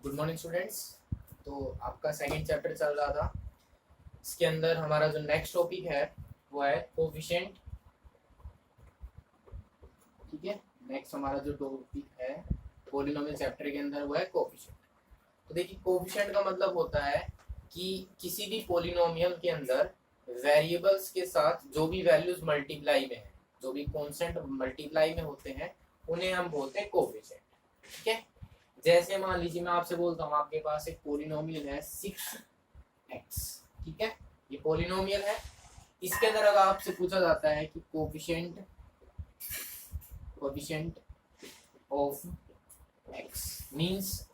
Good morning students. तो आपका second chapter चल रहा था। इसके अंदर हमारा जो नेक्स्ट टॉपिक है वो है कोफिशिएंट। ठीक है, नेक्स्ट हमारा जो टॉपिक है पॉलिनोमियल चैप्टर के अंदर वो है कोफिशिएंट। तो देखिए, कोफिशिएंट का मतलब होता है कि किसी भी पॉलिनोमियल के अंदर वेरिएबल्स के साथ जो भी वैल्यूज मल्टीप्लाई में है, जो भी कांस्टेंट मल्टीप्लाई में होते हैं, उन्हें हम बोलते हैं कोफिशिएंट। ठीक है, जैसे मान लीजिए मैं आपसे बोलता हूँ आपके पास एक पॉलिनोमियल है 6x। ठीक है, ये पॉलिनोमियल है। इसके अंदर अगर आपसे पूछा जाता है कि coefficient of x means,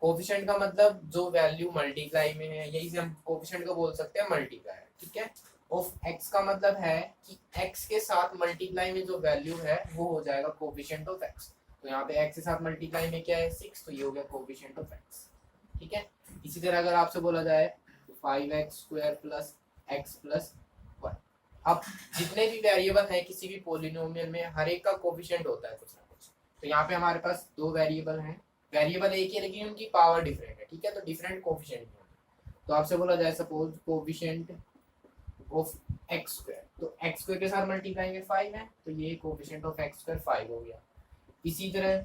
coefficient का मतलब जो वैल्यू मल्टीप्लाई में है, यही से हम कोफिशिएंट को बोल सकते हैं मल्टीप्लाई। ठीक है, ऑफ x का मतलब है कि x के साथ मल्टीप्लाई में जो वैल्यू है वो हो जाएगा कोफिशिएंट ऑफ x। तो यहाँ पे x के साथ मल्टीप्लाई में क्या है 6, तो ये हो गया कोफिशिएंट ऑफ x। ठीक है, इसी तरह अगर आपसे बोला जाए 5x² प्लस x प्लस 1, अब जितने भी वेरिएबल हैं किसी भी पॉलिनोमियल में हर एक का कोफिशिएंट होता है कुछ ना कुछ। तो यहाँ पे हमारे पास दो वेरिएबल हैं, वेरिएबल एक ही है लेकिन उनकी पावर डिफरेंट है। ठीक है, तो डिफरेंट कोफिशिएंट है। तो आपसे बोला जाए सपोज कोफिशिएंट ऑफ x², तो x² के साथ मल्टीप्लाई में 5 है, तो ये कोफिशिएंट ऑफ x² 5 हो गया। इसी तरह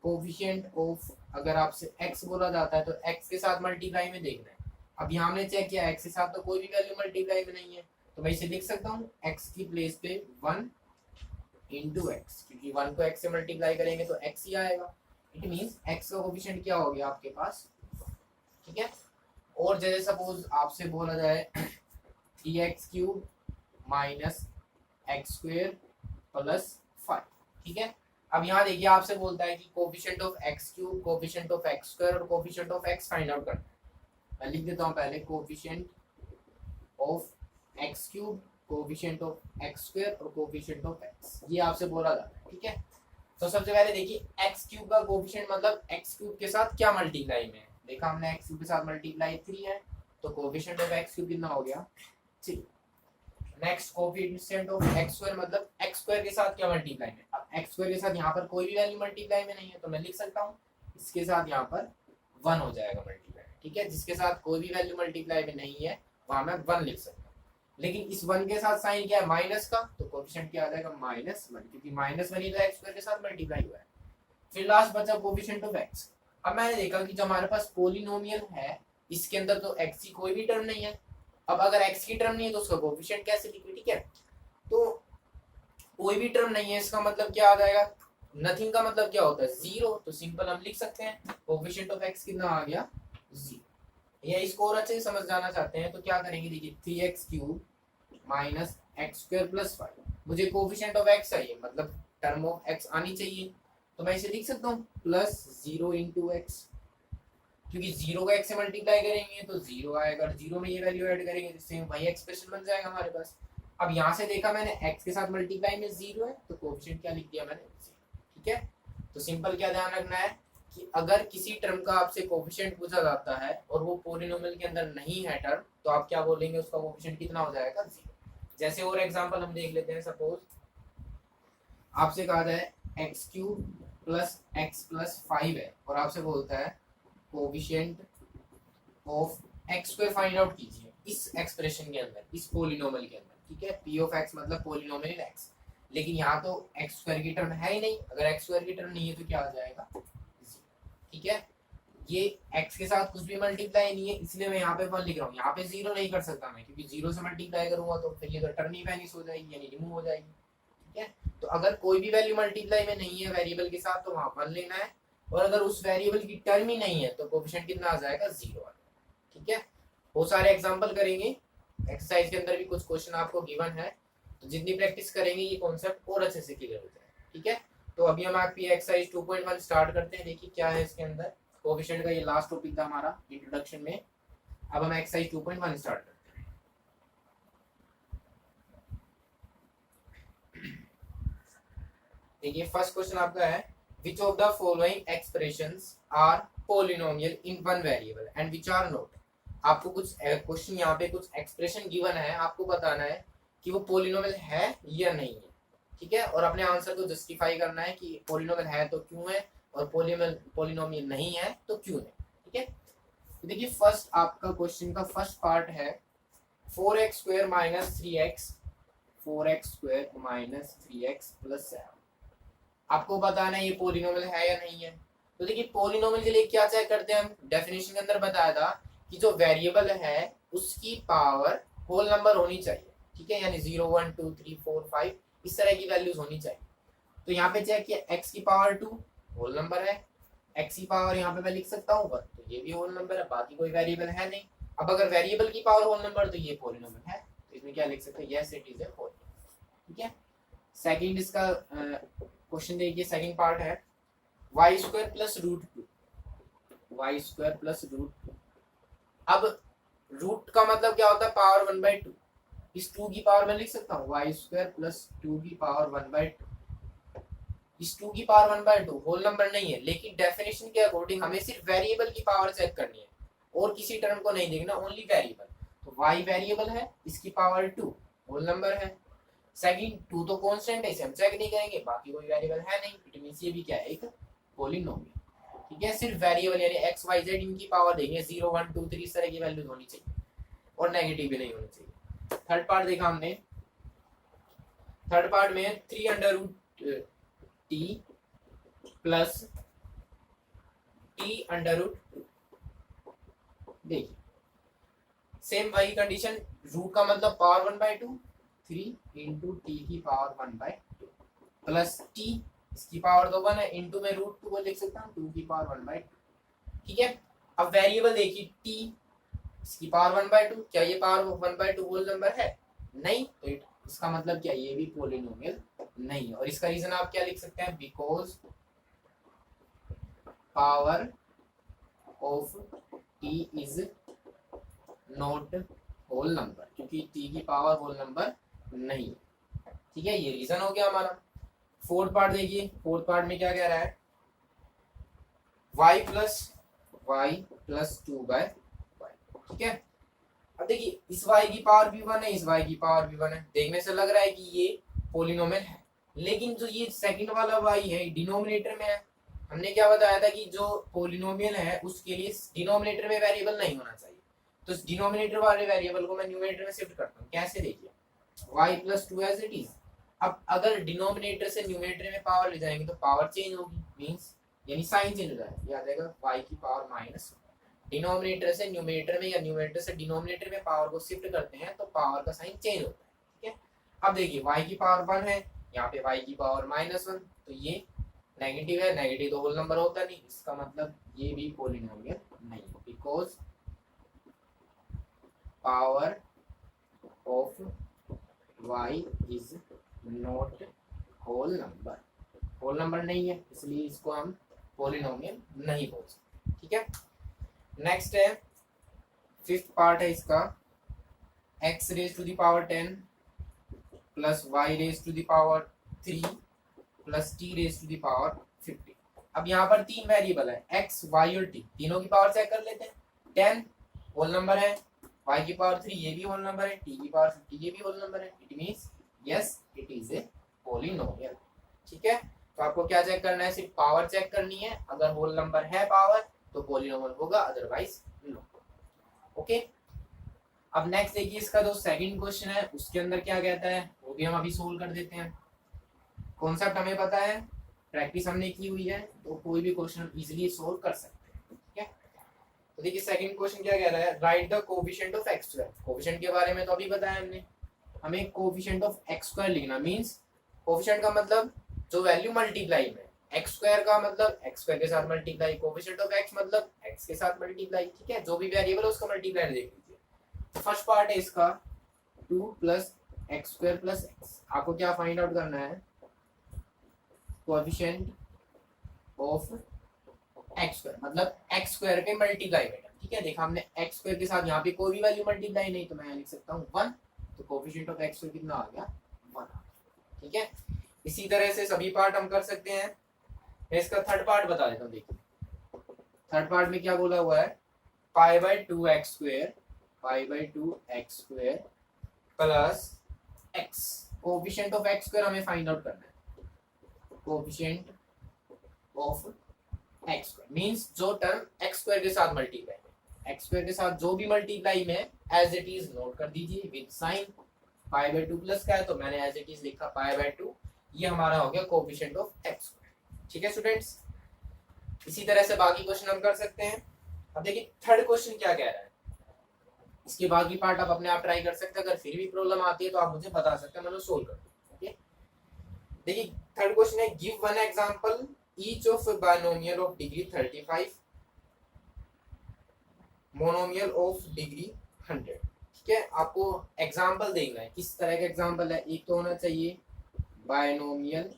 कोफिशिएंट ऑफ, अगर आपसे x बोला जाता है तो x के साथ मल्टीप्लाई में देखना है। अब यहाँ हमने चेक किया x के साथ तो कोई भी वैल्यू मल्टीप्लाई में नहीं है, तो मैं इसे लिख सकता हूँ x की प्लेस पे 1 इंटू x, क्योंकि 1 को x से मल्टीप्लाई करेंगे तो x ही आएगा। इट मीन्स x का कोफिशिएंट क्या हो गया आपके पास। ठीक है, और जैसे सपोज आपसे बोला जाए 3x³ माइनस x² प्लस 5। ठीक है, अब यहाँ देखिए आपसे बोलता है कि coefficient of x³, coefficient of x² और coefficient of x find out करना है। मैं लिख देता हूँ पहले coefficient of x³, coefficient of x² और कोफिशिएंट ऑफ x, ये आपसे बोला जाता है। ठीक है, तो सबसे पहले देखिए x³ का कोफिशिएंट मतलब x³ के साथ क्या मल्टीप्लाई में है। देखा हमने x³ के साथ मल्टीप्लाई 3 है, तो कोफिशिएंट ऑफ x³ कितना हो गया 3। नेक्स्ट कोफिशिएंट ऑफ x² मतलब x² के साथ क्या मल्टीप्लाई में। अब x² के साथ यहाँ पर कोई भी वैल्यू मल्टीप्लाई में नहीं है, तो मैं लिख सकता हूँ इसके साथ यहाँ पर 1 हो जाएगा मल्टीप्लाई। ठीक है, जिसके साथ कोई भी वैल्यू मल्टीप्लाई में नहीं है वहां मैं 1 लिख सकता हूँ। लेकिन इस 1 के साथ साइन क्या है माइनस का, तो कोफिशिएंट क्या आ जाएगा -1, क्योंकि -1 ही तो x² के साथ मल्टीप्लाई हुआ है। फिर लास्ट बचा कोफिशिएंट ऑफ x। अब मैंने देखा कि जब हमारे पास पॉलिनोमियल है इसके अंदर तो x की कोई भी टर्म नहीं है। अब अगर x की टर्म नहीं है तो उसका कोफिशिएंट कैसे लिखें। ठीक है, तो कोई भी टर्म नहीं है इसका मतलब क्या आ जाएगा, नथिंग का मतलब क्या होता है 0। तो सिंपल हम लिख सकते हैं कोफिशिएंट ऑफ x कितना आ गया 0। या इसको और अच्छे से समझ जाना चाहते हैं तो क्या करेंगे, देखिए 3x³ माइनस x² प्लस 5, मुझे कोफिशिएंट ऑफ x चाहिए, मतलब टर्म ऑफ x आनी चाहिए। तो मैं इसे लिख सकता हूँ प्लस 0 इंटू x, क्योंकि 0 का x से मल्टीप्लाई करेंगे तो 0 आएगा, 0 में ये वैल्यू ऐड करेंगे जिससे वही एक्सप्रेशन बन जाएगा हमारे पास। अब यहाँ से देखा मैंने x के साथ मल्टीप्लाई में 0 है, तो कोफिशिएंट क्या लिख दिया मैंने 0। ठीक है, तो सिंपल क्या ध्यान रखना है कि अगर किसी टर्म का आपसे कोफिशिएंट पूछा जाता है और वो पॉलिनोमियल के अंदर नहीं है टर्म, तो आप क्या बोलेंगे उसका कोफिशिएंट कितना हो जाएगा 0। जैसे और एग्जांपल हम देख लेते हैं। सपोज आपसे कहा जाए x³ प्लस x प्लस 5 है और आपसे बोलता है coefficient of x² find out कीजिए इस एक्सप्रेशन के अंदर, इस पॉलिनोमियल के अंदर। ठीक है, p ऑफ x मतलब पॉलिनोमियल x, लेकिन यहाँ तो x² की टर्म है ही नहीं। अगर x² की टर्म नहीं है तो क्या आ जाएगा 0। ठीक है, ये x के साथ कुछ भी मल्टीप्लाई नहीं है, इसलिए मैं यहाँ पे 1 लिख रहा हूँ। यहाँ पे 0 नहीं कर सकता मैं, क्योंकि 0 से मल्टीप्लाई करूंगा तो फिर ये तो टर्म ही वैनिश हो जाएगी, यानी रिमूव हो जाएगी। ठीक है, तो अगर कोई भी वैल्यू मल्टीप्लाई में नहीं है वेरिएबल के साथ तो वहाँ 1 लेना है, और अगर उस वेरिएबल की टर्म ही नहीं है तो कोफिशिएंट कितना आ जाएगा 0 आ जाएगा। ठीक है, बहुत सारे एग्जांपल करेंगे, एक्सरसाइज के अंदर भी कुछ क्वेश्चन आपको गिवन है, तो जितनी प्रैक्टिस करेंगे ये कॉन्सेप्ट और अच्छे से क्लियर हो जाएगा। ठीक है, तो अभी हम आपकी एक्सरसाइज 2.1 स्टार्ट करते हैं। देखिए क्या है इसके अंदर, कोफिशिएंट का ये लास्ट टॉपिक था हमारा इंट्रोडक्शन में। अब हम एक्सरसाइज 2.1 स्टार्ट करते हैं। देखिए फर्स्ट क्वेश्चन आपका है which of the following expressions are polynomial in one variable and which are not। आपको कुछ क्वेश्चन यहाँ पे कुछ एक्सप्रेशन गिवन है, आपको बताना है कि वो पॉलिनोमियल है या नहीं है। ठीक है, और अपने आंसर को जस्टिफाई करना है कि पॉलिनोमियल है तो क्यों है और पॉलिनोमियल नहीं है तो क्यों है। ठीक ठीक है। तो देखिए फर्स्ट आपका क्वेश्चन का फर्स्ट पार्ट है 4x square minus 3x 4x square minus 3x plus 7। आपको बताना है ये पॉलिनोमियल है या नहीं है। तो देखिए पॉलिनोमियल के लिए क्या चेक करते हैं हम, डेफिनेशन के अंदर बताया था कि जो वेरिएबल है उसकी पावर होल नंबर होनी चाहिए, ठीक है, यानी 0 1 2 3 4 5 इस तरह की वैल्यूज होनी चाहिए। तो यहाँ पे चेक किया x की पावर 2 होल नंबर है, x की पावर यहाँ पे मैं लिख सकता हूँ तो ये भी होल नंबर है, बाकी कोई वेरिएबल है नहीं। अब अगर वेरिएबल की पावर होल नंबर तो ये पॉलिनोमियल है, तो इसमें क्या लिख सकते हैं, yes it is a polynomial, ठीक है। सेकंड इसका क्वेश्चन देखिए, सेकंड पार्ट है y square plus root two, y square plus root two. अब रूट का मतलब क्या होता है, पावर 1/2। इस 2 की पावर मैं लिख सकता हूँ वाई स्क्वायर प्लस 2 की पावर 1/2। इस 2 की पावर 1/2 होल नंबर नहीं है, लेकिन डेफिनेशन के अकॉर्डिंग हमें सिर्फ वेरिएबल की पावर चेक करनी है और किसी टर्म को नहीं देखना, ओनली वेरिएबल। तो y वेरिएबल है, इसकी पावर 2 होल नंबर है। सेकंड 2 तो कांस्टेंट है, इसे हम चेक नहीं करेंगे, बाकी कोई वेरिएबल है नहीं, इट मींस ये भी क्या है, एक पॉलिनोमियल, ठीक है। सिर्फ वेरिएबल यानी x y z इनकी पावर देंगे, 0 1 2 3 इस तरह की वैल्यूज होनी चाहिए और नेगेटिव भी नहीं होनी चाहिए। थर्ड पार्ट देखा हमने, थर्ड पार्ट में 3 under root t plus t under root 2। देखिए सेम वही कंडीशन, रूट का मतलब पावर 1/2, 3 इंटू टी की पावर 1/2 प्लस टी, इसकी पावर तो 1 है, इंटू में रूट 2 को लिख सकता हूँ 2 की पावर 1/2, ठीक है। अब वेरिएबल देखिए टी, इसकी पावर 1/2, क्या ये पावर 1/2 होल नंबर है, नहीं, तो इसका मतलब क्या, ये भी पॉलिनोमियल नहीं है। और इसका रीजन आप क्या लिख सकते हैं, because power of t is not whole number, क्योंकि टी की पावर होल नंबर नहीं है, ठीक है। ये रीजन हो गया हमारा। फोर्थ पार्ट देखिए, फोर्थ पार्ट में क्या कह रहा है, y प्लस 2/y, ठीक है। अब देखिए इस y की पावर भी 1 है, इस y की पावर भी 1 है, देखने से लग रहा है कि ये पॉलिनोमियल है, लेकिन जो ये सेकंड वाला y है डिनोमिनेटर में है। हमने क्या बताया था कि जो पॉलिनोमियल है उसके लिए डिनोमिनेटर में वेरिएबल नहीं होना चाहिए, तो इस डिनोमिनेटर वाले वेरिएबल को मैं न्यूमरेटर में शिफ्ट करता हूँ, कैसे देखिए y plus 2 as it is. अब अगर डिनोमिनेटर से न्यूमरेटर में पावर ले जाएंगे तो पावर चेंज होगी, मींस यानी साइन चेंज हो जाएगा, ये आ जाएगा y की पावर माइनस। डिनोमिनेटर से न्यूमरेटर में या न्यूमरेटर से डिनोमिनेटर में पावर को शिफ्ट करते हैं तो पावर का साइन चेंज होता है, ठीक है। अब देखिए y की पावर 1 है, यहाँ पे y की पावर -1, तो ये नेगेटिव है, नेगेटिव तो होल नंबर होता नहीं, इसका मतलब ये भी पॉलिनोमियल नहीं, because power of y is not whole number, whole number नहीं है, इसलिए इसको हम पॉलिनोमियल नहीं बोल सकते, ठीक है। नेक्स्ट है फिफ्थ पार्ट है इसका, x raise to the power 10 plus y raise to the power 3 plus t raise to the power 50। अब यहाँ पर तीन वेरिएबल है x y और t, तीनों की पावर चेक कर लेते हैं। 10 होल नंबर है, y की पावर 3 ये भी होल नंबर है, t की पावर 50 ये भी होल नंबर है, it means yes it is a polynomial, ठीक है। तो आपको क्या चेक करना है, सिर्फ पावर चेक करनी है, अगर होल नंबर है पावर तो पॉलिनोमियल होगा, अदरवाइज नो, ओके। अब नेक्स्ट देखिए इसका जो सेकंड क्वेश्चन है उसके अंदर क्या कहता है, वो भी हम अभी सोल्व कर देते हैं। कॉन्सेप्ट हमें पता है, प्रैक्टिस हमने की हुई है, तो कोई भी क्वेश्चन इजीली सोल्व कर सकते हैं, ठीक है। तो देखिए सेकंड क्वेश्चन क्या कह रहा है, right the coefficient of x square. Coefficient के बारे में तो अभी बताया हमने, हमें कोएफिशिएंट ऑफ x स्क्वायर लिखना, मींस कोएफिशिएंट का मतलब जो वैल्यू मल्टीप्लाई में, x स्क्वायर का मतलब x स्क्वायर के साथ मल्टीप्लाई, कोएफिशिएंट ऑफ x मतलब x के साथ मल्टीप्लाई, ठीक है। जो भी वेरिएबल है उसका मल्टीप्लाई देख लीजिए। फर्स्ट पार्ट है इसका 2 plus x square plus x, आपको क्या फाइंड आउट करना है, कोएफिशिएंट ऑफ एक्स स्क्वायर मतलब एक्स स्क्वायर के मल्टीप्लाई में, ठीक है। देखा हमने एक्स स्क्वायर के साथ यहाँ पे कोई भी वैल्यू मल्टीप्लाई नहीं, तो मैं लिख सकता हूँ 1, तो कोएफिशिएंट ऑफ एक्स स्क्वायर कितना आ गया 1, ठीक है। इसी तरह से सभी पार्ट हम कर सकते हैं। मैं इसका थर्ड पार्ट बता देता हूँ, देखिए थर्ड पार्ट में क्या बोला हुआ है, π/2x square, π/2x square plus x, coefficient of x square हमें फाइंड आउट करना है, coefficient of x square means जो टर्म एक्स स्क्वायर के साथ मल्टीप्लाई में, एक्स स्क्वायर के साथ जो भी मल्टीप्लाई में एज इट इज नोट कर दीजिए with sign. Pi by 2 plus का है तो मैंने एज इट इज लिखा पाई बाय 2। ये हमारा हो गया कोएफिशिएंट ऑफ एक्स स्क्वायर। ठीक है स्टूडेंट्स, इसी तरह से बाकी क्वेश्चन हम कर सकते हैं। अब देखिए थर्ड क्वेश्चन क्या कह रहा है, इसके बाकी पार्ट आप अपने आप ट्राई कर सकते हैं। अगर फिर भी प्रॉब्लम आती है तो आप मुझे बता सकते हैं, मैं सोल्व कर दूंगा। ओके, देखिए थर्ड क्वेश्चन है give one example each of binomial of degree 35 monomial of degree 100। ठीक है, आपको एग्जांपल देना है, किस तरह का एग्जांपल है। एक तो होना चाहिए बायनोमियल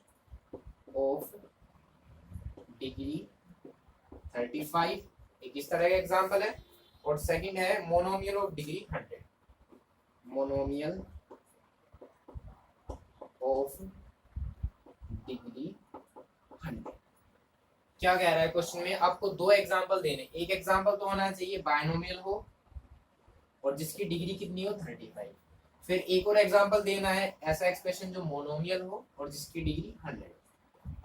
ऑफ डिग्री 35, एक इस तरह का एग्जांपल है। और सेकंड है monomial of degree 100, monomial of degree 100। क्या कह रहा है क्वेश्चन में, आपको दो एग्जांपल देने, एक एग्जांपल तो होना चाहिए बायनोमियल हो और जिसकी डिग्री कितनी हो 35, फिर एक और एग्जांपल देना है ऐसा एक्सप्रेशन जो मोनोमियल हो और जिसकी डिग्री 100।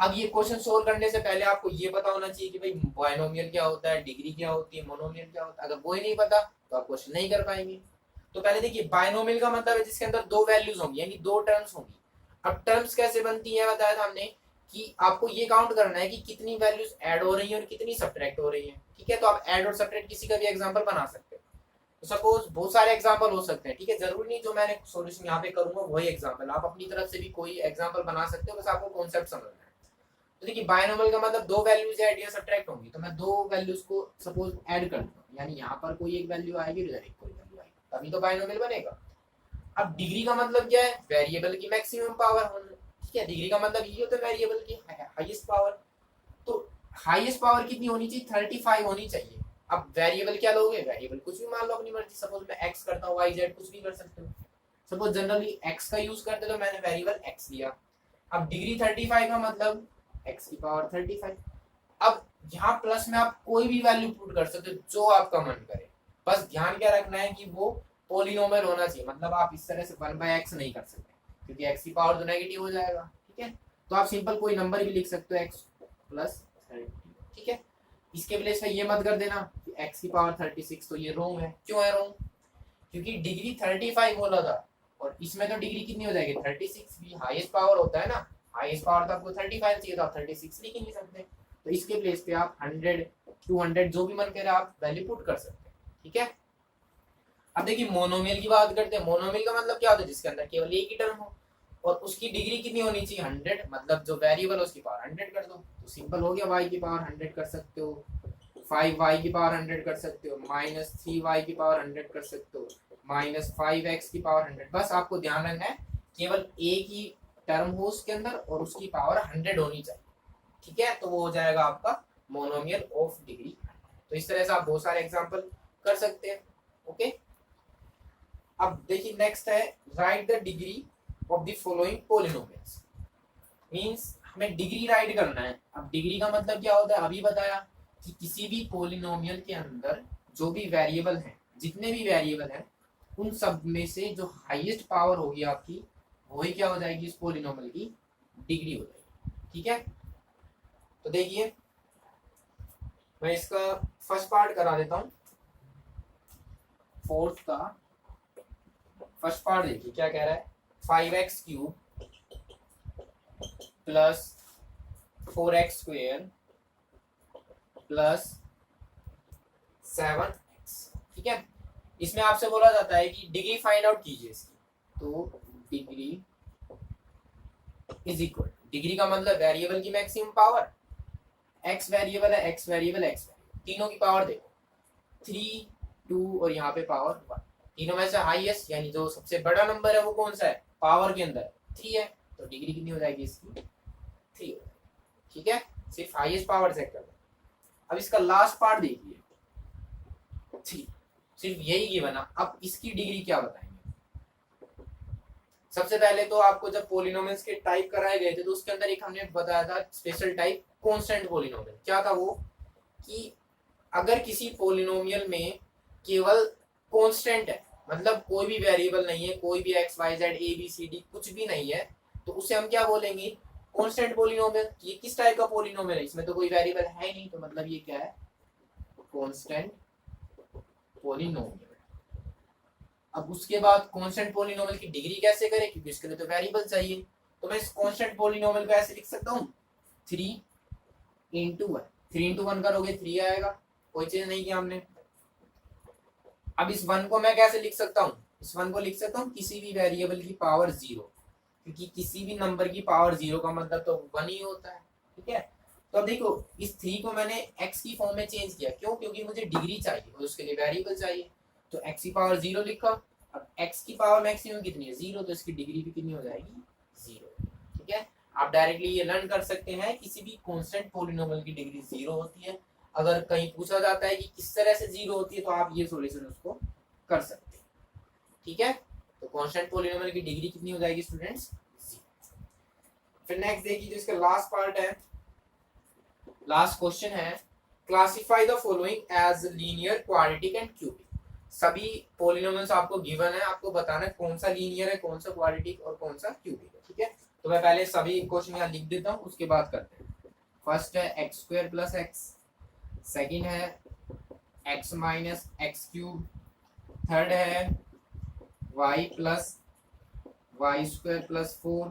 अब ये क्वेश्चन सोल्व करने से पहले आपको ये पता होना चाहिए कि भाई बायनोमियल क्या होता है, डिग्री क्या होती है, मोनोमियल क्या होता है। अगर वो ही नहीं पता तो आप क्वेश्चन नहीं कर पाएंगे। तो पहले देखिए बायनोमियल का मतलब है जिसके अंदर दो वैल्यूज होंगी, यानी दो टर्म्स होंगी। अब टर्म्स कैसे बनती है बताया था हमने कि आपको ये काउंट करना है कि कितनी वैल्यूज ऐड हो रही हैं और कितनी सब्ट्रैक्ट हो रही हैं। ठीक है, तो आप ऐड और सब्ट्रैक्ट किसी का भी एग्जांपल बना सकते हो। तो सपोज बहुत सारे एग्जांपल हो सकते हैं। ठीक है, जरूरी नहीं जो मैंने सॉल्यूशन यहाँ पे करूंगा वही एग्जांपल, आप अपनी तरफ से भी कोई एग्जांपल बना सकते हो, बस आपको कॉन्सेप्ट समझना है। तो देखिए बायनोमियल का मतलब दो वैल्यूज ऐड या सब्ट्रैक्ट होंगी, तो मैं दो वैल्यूज को सपोज ऐड कर दूं, यानी यहाँ पर कोई एक वैल्यू आएगी, इधर एक कोई वैल्यू आएगी, तभी तो बायनोमियल बनेगा। अब डिग्री का मतलब क्या है, वेरिएबल की मैक्सिमम पावर होना। ठीक है, डिग्री का मतलब ये होता है वेरिएबल की हाईएस्ट पावर। तो हाईएस्ट पावर कितनी होनी चाहिए, 35 होनी चाहिए। अब वेरिएबल क्या लोगे, वेरिएबल कुछ भी मान लो अपनी मर्जी, सपोज मैं एक्स करता हूँ, वाई जेड कुछ भी कर सकते हो। सपोज जनरली एक्स का यूज करते तो मैंने वेरिएबल एक्स लिया। अब डिग्री 35 का मतलब एक्स की पावर 35। अब यहाँ प्लस में आप कोई भी वैल्यू पुट कर सकते हो जो आपका मन करे, बस ध्यान क्या रखना है कि वो पोलिनोमियल होना चाहिए। मतलब आप इस तरह से 1/x नहीं कर सकते क्योंकि x की पावर तो नेगेटिव हो जाएगा। ठीक है, तो आप सिंपल कोई नंबर भी लिख सकते हो x प्लस 30। ठीक है, इसके प्लेस पे ये मत कर देना कि x की पावर 36, तो ये रॉन्ग है। क्यों है रॉन्ग, क्योंकि डिग्री 35 बोला था और इसमें तो डिग्री कितनी हो जाएगी 36, भी हाईएस्ट पावर होता है ना, हाईएस्ट पावर तो आपको 35 चाहिए, तो आप 36 लिख ही नहीं सकते। तो इसके प्लेस पे आप 100 200 जो भी मन करे आप वैल्यू पुट कर सकते हैं। ठीक है, अब देखिए मोनोमियल की बात करते हैं। मोनोमियल का मतलब क्या होता है, जिसके अंदर केवल एक ही टर्म हो और उसकी डिग्री कितनी होनी चाहिए 100, मतलब जो वेरिएबल है उसकी पावर 100 कर दो। तो सिंपल हो गया, y की पावर 100 कर सकते हो, 5y की पावर 100 कर सकते हो, -3y की पावर 100 कर सकते हो, -5x की पावर 100। बस आपको ध्यान रखना है केवल एक ही टर्म हो उसके अंदर और उसकी पावर 100 होनी चाहिए। ठीक है, तो वो हो जाएगा आपका मोनोमियल ऑफ डिग्री। तो इस तरह से आप बहुत सारे एग्जांपल कर सकते हैं। ओके, अब देखिए नेक्स्ट है right the degree of the following polynomials. Means हमें डिग्री राइट करना है। अब डिग्री का मतलब क्या होता है, अभी बताया कि किसी भी पॉलिनोमियल के अंदर जो भी वेरिएबल हैं, जितने भी वेरिएबल हैं, उन सब में से जो हाईएस्ट पावर होगी आपकी, वही क्या हो जाएगी, इस पॉलिनोमियल की डिग्री हो जाएगी। ठीक है, तो देखिए मैं इसका फर्स्ट पार्ट करा देता हूँ। फोर्थ का फर्स्ट पार्ट देखिए क्या कह रहा है, 5x cube plus 4x square plus 7x। ठीक है, इसमें आपसे बोला जाता है कि डिग्री फाइंड आउट कीजिए इसकी। तो डिग्री इज इक्वल, डिग्री का मतलब वेरिएबल की मैक्सिमम पावर, x वेरिएबल है, x वेरिएबल, x तीनों की पावर देखो, 3 2 और यहाँ पे पावर 1। तीनों में से हाईएस्ट यानी जो सबसे बड़ा नंबर है वो कौन सा है, पावर के अंदर 3 है, तो डिग्री कितनी हो जाएगी इसकी 3 हो जाएगी। ठीक है, सिर्फ हाईएस्ट पावर चेक करना। अब इसका लास्ट पार्ट देखिए 3, सिर्फ यही गिवन है। अब इसकी डिग्री क्या बताएंगे। सबसे पहले तो आपको जब पॉलिनोमियल्स के टाइप कराए गए थे तो उसके अंदर एक हमने बताया था स्पेशल टाइप कांस्टेंट पॉलिनोमियल। क्या था वो, कि अगर किसी पॉलिनोमियल में केवल कांस्टेंट है, मतलब कोई भी वेरिएबल नहीं है, कोई भी x y z a b c d कुछ भी नहीं है, तो उसे हम क्या बोलेंगे, कांस्टेंट पॉलिनोमियल, ये किस टाइप का पॉलिनोमियल है, इसमें तो कोई वेरिएबल है ही नहीं, तो मतलब ये क्या है, कांस्टेंट पॉलिनोमियल। अब उसके बाद कांस्टेंट पॉलिनोमियल की डिग्री कैसे करें, क्योंकि इसके लिए तो वेरिएबल चाहिए, तो मैं इस कांस्टेंट पॉलिनोमियल को ऐसे लिख सकता हूँ 3 इंटू 1, 3 इंटू 1 करोगे 3 आएगा, कोई चीज नहीं किया हमने। अब इस 1 को मैं कैसे लिख सकता हूँ, इस 1 को लिख सकता हूँ किसी भी वेरिएबल की पावर 0, क्योंकि किसी भी नंबर की पावर 0 का मतलब तो 1 ही होता है, ठीक है। तो अब देखो इस 3 को मैंने x की फॉर्म में चेंज किया, क्यों, क्योंकि मुझे डिग्री चाहिए और उसके लिए वेरिएबल चाहिए, तो x की पावर 0 लिखा। अब x की पावर मैक्सिमम कितनी है, 0, तो इसकी डिग्री भी कितनी हो जाएगी, 0, ठीक है। आप डायरेक्टली ये लर्न कर सकते हैं किसी भी कांस्टेंट पॉलिनोमियल की डिग्री 0 होती है। अगर कहीं पूछा जाता है कि किस तरह से 0 होती है, तो आप ये सॉल्यूशन उसको कर सकते हैं, ठीक है। तो कांस्टेंट पॉलिनोमियल की डिग्री कितनी हो जाएगी स्टूडेंट्स, 0। फिर नेक्स्ट देखिए जो इसका लास्ट पार्ट है, लास्ट क्वेश्चन है, classify the following as linear, quadratic and cubic. सभी पॉलिनोमियल्स आपको गिवन है, आपको बताना है कौन सा लीनियर है, कौन सा क्वाड्रेटिक और कौन सा क्यूबिक है, ठीक है। तो मैं पहले सभी क्वेश्चन यहाँ लिख देता हूँ, उसके बाद करते हैं। फर्स्ट है x square plus x, second है x minus x cube, third है y plus y square plus 4,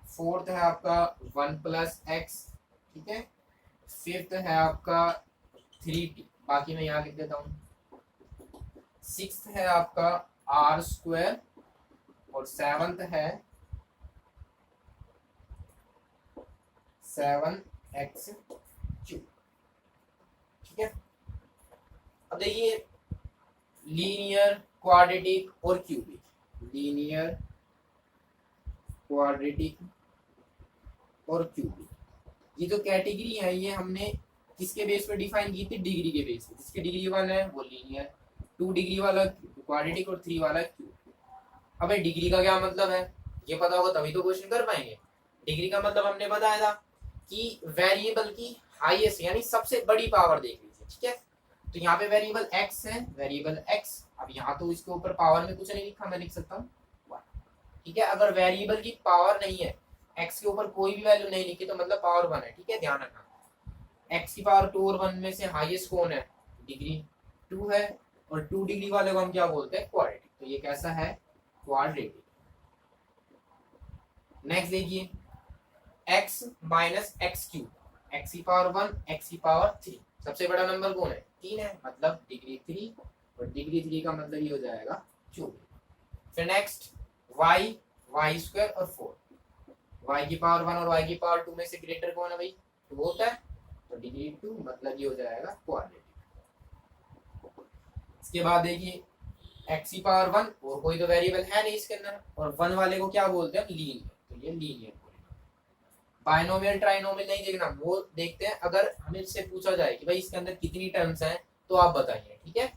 fourth है आपका 1 प्लस एक्स, ठीक है। फिफ्थ है आपका 3t, बाकी मैं यहाँ लिख देता हूँ। सिक्स्थ है आपका आर स्क्वायर, और सेवंथ है 7x क्यूब, ठीक है। अब देखिए लीनियर, क्वाड्रेटिक और क्यूबिक, लीनियर, क्वाड्रेटिक और क्यूबिक, ये जो कैटेगरी है ये हमने किसके बेस पे डिफाइन की थी, डिग्री के बेस पे। जिसकी डिग्री 1 है वो लीनियर, 2 डिग्री वाला क्वाड्रेटिक और 3 वाला क्यूब। अब डिग्री का क्या मतलब है, ये पता होगा तभी तो क्वेश्चन कर पाएंगे। डिग्री का मतलब हमने बताया था कि वेरिएबल की हाईएस्ट यानी सबसे बड़ी पावर देख लीजिए, ठीक है। तो यहाँ पे वेरिएबल x है, वेरिएबल x, अब यहाँ तो इसके ऊपर पावर में कुछ नहीं लिखा, मैं लिख सकता हूँ 1, ठीक है। अगर वेरिएबल की पावर नहीं है, x के ऊपर कोई भी वैल्यू नहीं लिखी, तो मतलब पावर 1 है, ठीक है, ध्यान रखना। x की पावर 2 और 1 में से हाईएस्ट कौन है, डिग्री 2 है, और 2 डिग्री वाले को हम क्या बोलते हैं, क्वाड्रेटिक, तो ये कैसा है, क्वाड्रेटिक। नेक्स्ट देखिए x minus x cube, x की पावर 1, x की पावर 3, सबसे बड़ा नंबर कौन है, 3 है, मतलब डिग्री 3, और डिग्री 3 का मतलब ये हो जाएगा क्यूब। फिर नेक्स्ट y, वाई स्क्वायर और 4, y की पावर 1 और y की पावर 2 में से ग्रेटर कौन है भाई, 2 होता है, तो डिग्री 2, मतलब ये हो जाएगा क्वाड्रेटिक। इसके बाद देखिए x की पावर 1, और कोई तो वेरिएबल है नहीं इसके अंदर, और 1 वाले को क्या बोलते हैं, लीनियर, तो ये लीनियर। बाइनोमियल ट्राइनोमियल नहीं देखना, वो देखते हैं अगर हमें से पूछा जाए कि भाई इसके अंदर कितनी टर्म्स हैं, तो आप बताइए, ठीक है।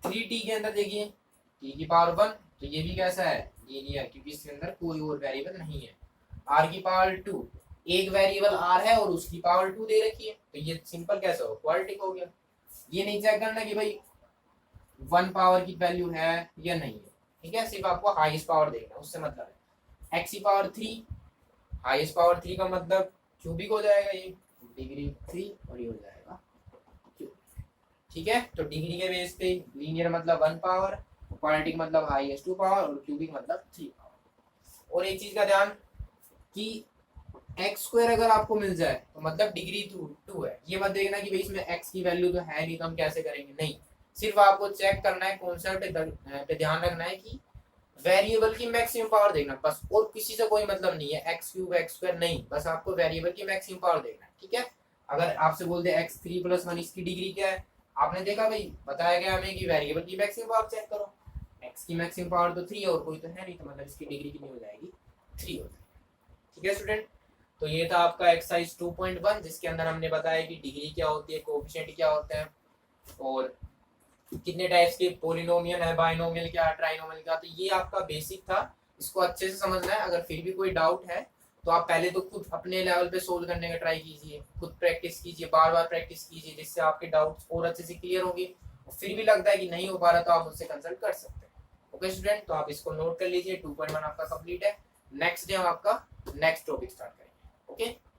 3t के अंदर देखिए t की पावर 1, तो ये भी कैसा है, लीनियर, क्योंकि इसके अंदर कोई और वेरिएबल नहीं है। r की पावर 2, एक वेरिएबल r है और उसकी पावर 2 दे रखी है, तो ये सिंपल कैसा हो, क्वाड्रेटिक हो गया। ये नहीं चेक करना कि भाई 1 पावर की वैल्यू है या नहीं है, ठीक है, सिर्फ आपको हाईएस्ट पावर देखना, उससे मतलब है। x की पावर 3, हाईएस्ट पावर 3 का मतलब क्यूबिक हो जाएगा, ये डिग्री 3, और ये हो जाएगा क्यूब, ठीक है। तो डिग्री के बेस पे लीनियर मतलब 1 पावर, क्वाड्रेटिक मतलब हाईएस्ट 2 पावर, और क्यूबिक मतलब 3 पावर। और एक चीज का ध्यान कि एक्स स्क्वायर अगर आपको मिल जाए तो मतलब डिग्री 2 है, ये मत देखना कि भाई इसमें एक्स की वैल्यू तो है नहीं, तो हम कैसे करेंगे, नहीं, सिर्फ आपको चेक करना है, कॉन्सेप्ट पे ध्यान रखना है कि वेरिएबल की मैक्सिमम पावर देखना बस, और किसी से कोई मतलब नहीं है, एक्स क्यूब एक्स स्क्वायर नहीं, बस आपको वेरिएबल की मैक्सिमम पावर देखना है, ठीक है। अगर आपसे बोल दे x3 + 1 इसकी डिग्री क्या है, आपने देखा भाई बताया गया हमें कि वेरिएबल की मैक्सिमम पावर चेक करो, x की मैक्सिमम पावर तो 3 है और कोई तो है नहीं, तो मतलब इसकी डिग्री कितनी हो जाएगी, 3 हो जाएगी, ठीक है स्टूडेंट। तो ये था आपका एक्सरसाइज 2.1, जिसके अंदर हमने बताया कि डिग्री क्या होती है, कोएफिशिएंट क्या होते हैं, और कितने टाइप्स के पॉलिनोमियल है, बाइनोमियल क्या, ट्राइनोमियल क्या। तो ये आपका बेसिक था, इसको अच्छे से समझना है। अगर फिर भी कोई डाउट है तो आप पहले तो खुद अपने लेवल पे सोल्व करने का ट्राई कीजिए, खुद प्रैक्टिस कीजिए, बार बार प्रैक्टिस कीजिए, जिससे आपके डाउट्स और अच्छे से क्लियर होंगे। और फिर भी लगता है कि नहीं हो पा रहा तो आप मुझसे कंसल्ट कर सकते हैं। ओके स्टूडेंट, तो आप इसको नोट कर लीजिए, 2.1 आपका कंप्लीट है। नेक्स्ट डे हम आपका नेक्स्ट टॉपिक स्टार्ट करेंगे। ओके।